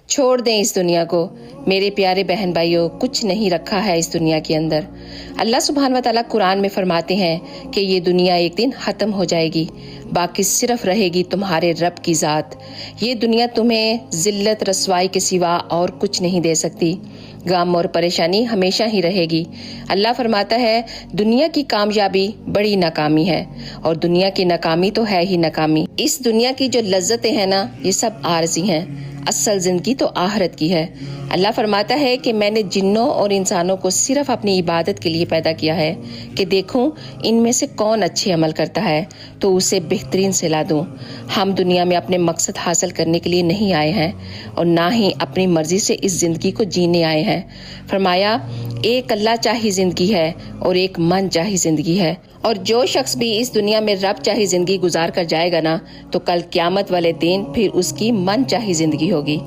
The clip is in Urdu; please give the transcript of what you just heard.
چھوڑ دیں اس دنیا کو۔ میرے پیارے بہن بھائیوں، کچھ نہیں رکھا ہے اس دنیا کے اندر۔ اللہ سبحانہ و تعالیٰ قرآن میں فرماتے ہیں کہ یہ دنیا ایک دن ختم ہو جائے گی، باقی صرف رہے گی تمہارے رب کی ذات۔ یہ دنیا تمہیں ذلت رسوائی کے سوا اور کچھ نہیں دے سکتی۔ غم اور پریشانی ہمیشہ ہی رہے گی۔ اللہ فرماتا ہے دنیا کی کامیابی بڑی ناکامی ہے، اور دنیا کی ناکامی تو ہے ہی ناکامی۔ اس دنیا کی جو لذتیں ہیں نا، یہ سب عارضی ہیں، اصل زندگی تو آخرت کی ہے۔ اللہ فرماتا ہے کہ میں نے جنوں اور انسانوں کو صرف اپنی عبادت کے لیے پیدا کیا ہے کہ دیکھوں ان میں سے کون اچھے عمل کرتا ہے تو اسے بہترین صلا دوں۔ ہم دنیا میں اپنے مقصد حاصل کرنے کے لیے نہیں آئے ہیں، اور نہ ہی اپنی مرضی سے اس زندگی کو جینے آئے ہیں۔ فرمایا ایک اللہ چاہی زندگی ہے اور ایک من چاہی زندگی ہے، اور جو شخص بھی اس دنیا میں رب چاہی زندگی گزار کر جائے گا نا، تو کل قیامت والے دن پھر اس کی من چاہی زندگی ہوگی۔